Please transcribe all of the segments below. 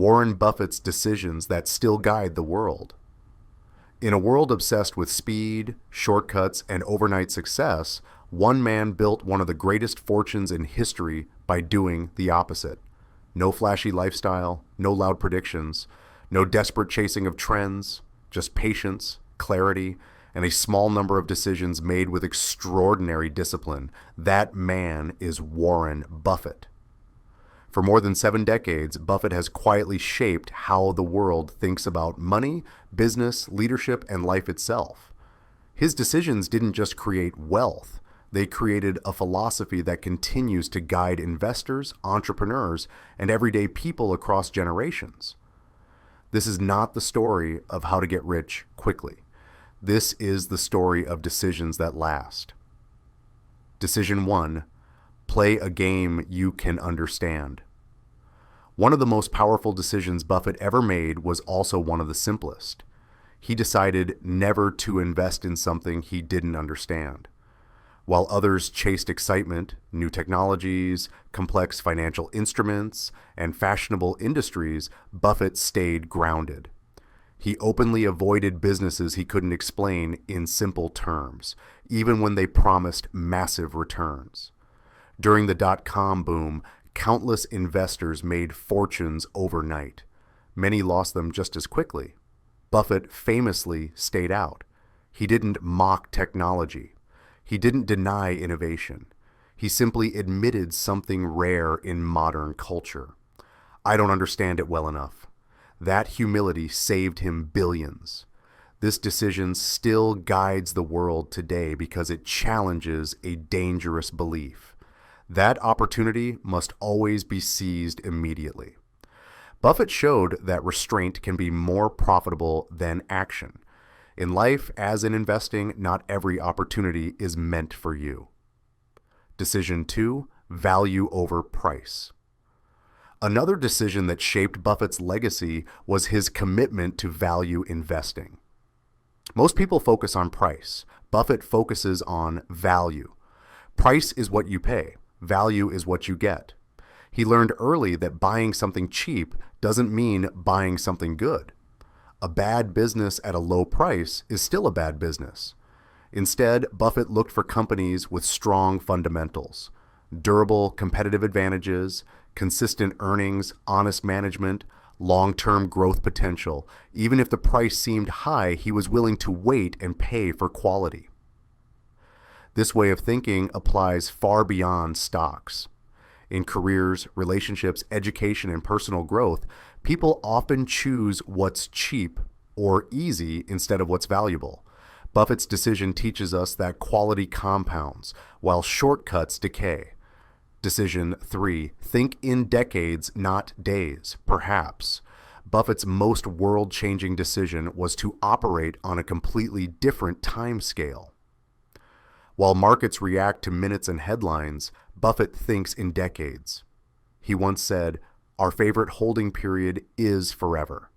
Warren Buffett's decisions that still guide the world. In a world obsessed with speed, shortcuts, and overnight success, one man built one of the greatest fortunes in history by doing the opposite. No flashy lifestyle, no loud predictions, no desperate chasing of trends, just patience, clarity, and a small number of decisions made with extraordinary discipline. That man is Warren Buffett. For more than 7 decades, Buffett has quietly shaped how the world thinks about money, business, leadership, and life itself. His decisions didn't just create wealth, they created a philosophy that continues to guide investors, entrepreneurs, and everyday people across generations. This is not the story of how to get rich quickly. This is the story of decisions that last. Decision 1. Play a game you can understand. One of the most powerful decisions Buffett ever made was also one of the simplest. He decided never to invest in something he didn't understand. While others chased excitement, new technologies, complex financial instruments, and fashionable industries, Buffett stayed grounded. He openly avoided businesses he couldn't explain in simple terms, even when they promised massive returns. During the dot-com boom, countless investors made fortunes overnight. Many lost them just as quickly. Buffett famously stayed out. He didn't mock technology. He didn't deny innovation. He simply admitted something rare in modern culture. I don't understand it well enough. That humility saved him billions. This decision still guides the world today because it challenges a dangerous belief. That opportunity must always be seized immediately. Buffett showed that restraint can be more profitable than action. In life, as in investing, not every opportunity is meant for you. Decision 2, value over price. Another decision that shaped Buffett's legacy was his commitment to value investing. Most people focus on price. Buffett focuses on value. Price is what you pay. Value is what you get. He learned early that buying something cheap doesn't mean buying something good. A bad business at a low price is still a bad business. Instead, Buffett looked for companies with strong fundamentals, durable competitive advantages, consistent earnings, honest management, long-term growth potential. Even if the price seemed high, he was willing to wait and pay for quality. This way of thinking applies far beyond stocks. In careers, relationships, education, and personal growth, people often choose what's cheap or easy instead of what's valuable. Buffett's decision teaches us that quality compounds, while shortcuts decay. Decision 3, think in decades, not days, perhaps. Buffett's most world-changing decision was to operate on a completely different time scale. While markets react to minutes and headlines, Buffett thinks in decades. He once said, "Our favorite holding period is forever."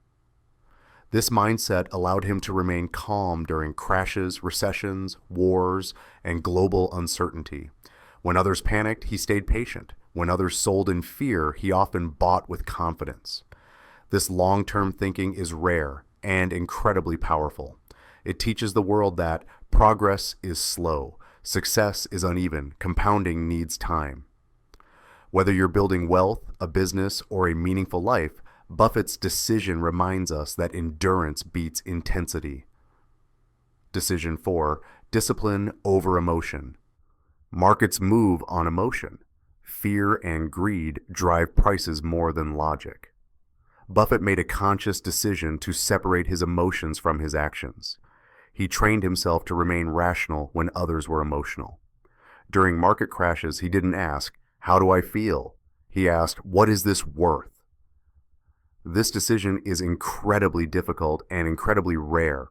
This mindset allowed him to remain calm during crashes, recessions, wars, and global uncertainty. When others panicked, he stayed patient. When others sold in fear, he often bought with confidence. This long-term thinking is rare and incredibly powerful. It teaches the world that progress is slow. Success is uneven. Compounding needs time. Whether you're building wealth, a business, or a meaningful life, Buffett's decision reminds us that endurance beats intensity. Decision 4, discipline over emotion. Markets move on emotion. Fear and greed drive prices more than logic. Buffett made a conscious decision to separate his emotions from his actions. He trained himself to remain rational when others were emotional. During market crashes, he didn't ask, "How do I feel?" He asked, "What is this worth?" This decision is incredibly difficult and incredibly rare.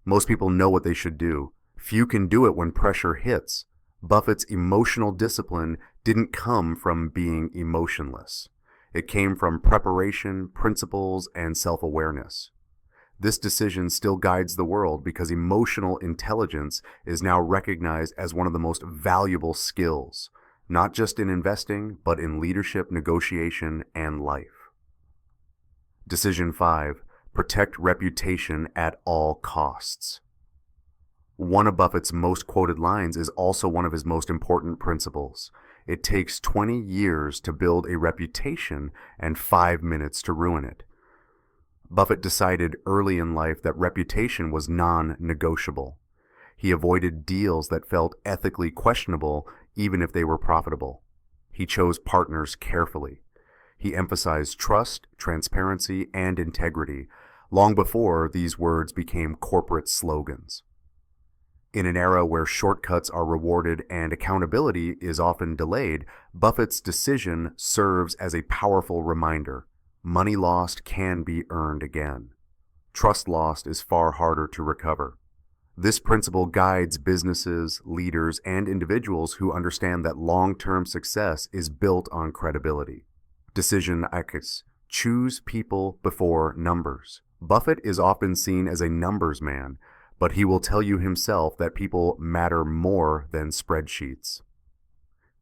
Most people know what they should do. Few can do it when pressure hits. Buffett's emotional discipline didn't come from being emotionless. It came from preparation, principles, and self-awareness. This decision still guides the world because emotional intelligence is now recognized as one of the most valuable skills, not just in investing, but in leadership, negotiation, and life. Decision 5. Protect reputation at all costs. One of Buffett's most quoted lines is also one of his most important principles. It takes 20 years to build a reputation and 5 minutes to ruin it. Buffett decided early in life that reputation was non-negotiable. He avoided deals that felt ethically questionable even if they were profitable. He chose partners carefully. He emphasized trust, transparency, and integrity long before these words became corporate slogans. In an era where shortcuts are rewarded and accountability is often delayed, Buffett's decision serves as a powerful reminder. Money lost can be earned again. Trust lost is far harder to recover. This principle guides businesses, leaders, and individuals who understand that long-term success is built on credibility. Decision X. Choose people before numbers. Buffett is often seen as a numbers man, but he will tell you himself that people matter more than spreadsheets.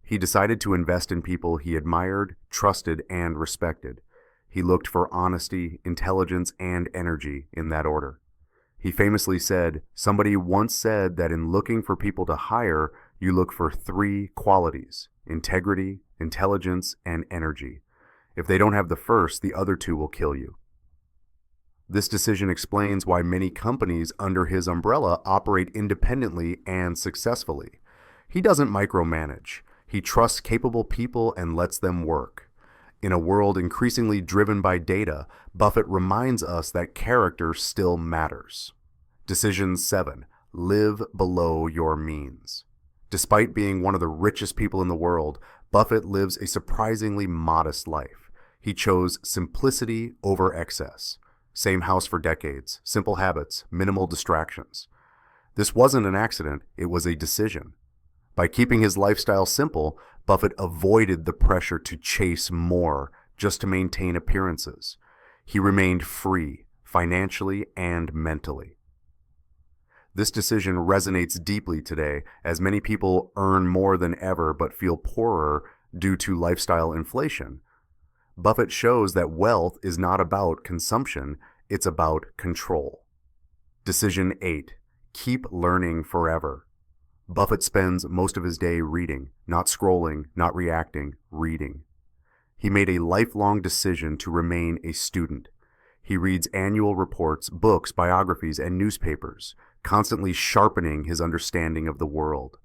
He decided to invest in people he admired, trusted, and respected. He looked for honesty, intelligence, and energy in that order. He famously said, "Somebody once said that in looking for people to hire, you look for 3 qualities: integrity, intelligence, and energy. If they don't have the first, the other 2 will kill you." This decision explains why many companies under his umbrella operate independently and successfully. He doesn't micromanage. He trusts capable people and lets them work. In a world increasingly driven by data, Buffett reminds us that character still matters. Decision 7. Live below your means. Despite being one of the richest people in the world, Buffett lives a surprisingly modest life. He chose simplicity over excess. Same house for decades, simple habits, minimal distractions. This wasn't an accident, it was a decision. By keeping his lifestyle simple, Buffett avoided the pressure to chase more just to maintain appearances. He remained free, financially and mentally. This decision resonates deeply today, as many people earn more than ever but feel poorer due to lifestyle inflation. Buffett shows that wealth is not about consumption, it's about control. Decision 8. Keep learning forever. Buffett spends most of his day reading, not scrolling, not reacting, reading. He made a lifelong decision to remain a student. He reads annual reports, books, biographies, and newspapers, constantly sharpening his understanding of the world.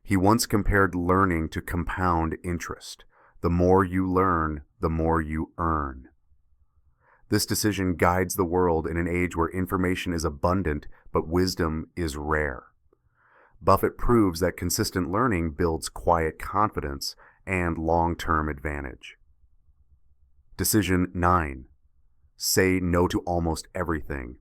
He once compared learning to compound interest. The more you learn, the more you earn. This decision guides the world in an age where information is abundant, but wisdom is rare. Buffett proves that consistent learning builds quiet confidence and long-term advantage. Decision 9. Say no to almost everything.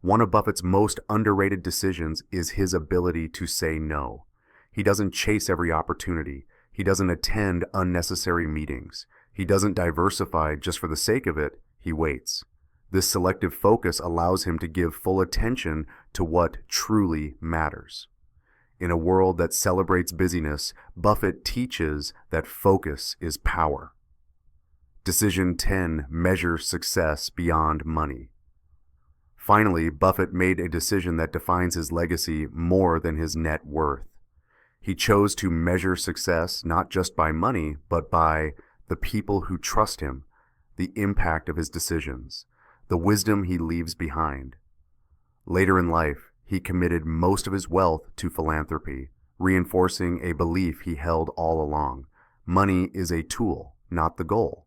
One of Buffett's most underrated decisions is his ability to say no. He doesn't chase every opportunity. He doesn't attend unnecessary meetings. He doesn't diversify just for the sake of it. He waits. This selective focus allows him to give full attention to what truly matters. In a world that celebrates busyness, Buffett teaches that focus is power. Decision 10. Measure success beyond money. Finally, Buffett made a decision that defines his legacy more than his net worth. He chose to measure success not just by money, but by the people who trust him, the impact of his decisions, the wisdom he leaves behind. Later in life, he committed most of his wealth to philanthropy, reinforcing a belief he held all along. Money is a tool, not the goal.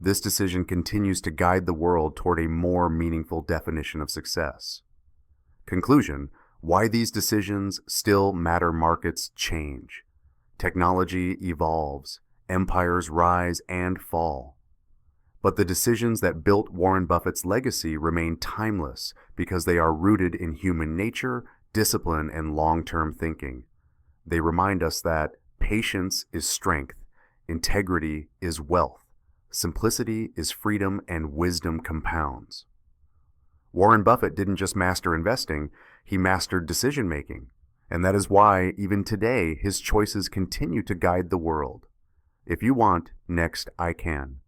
This decision continues to guide the world toward a more meaningful definition of success. Conclusion: why these decisions still matter. Markets change. Technology evolves. Empires rise and fall. But the decisions that built Warren Buffett's legacy remain timeless because they are rooted in human nature, discipline, and long-term thinking. They remind us that patience is strength, integrity is wealth, simplicity is freedom, and wisdom compounds. Warren Buffett didn't just master investing, he mastered decision-making, and that is why, even today, his choices continue to guide the world. If you want, next I can.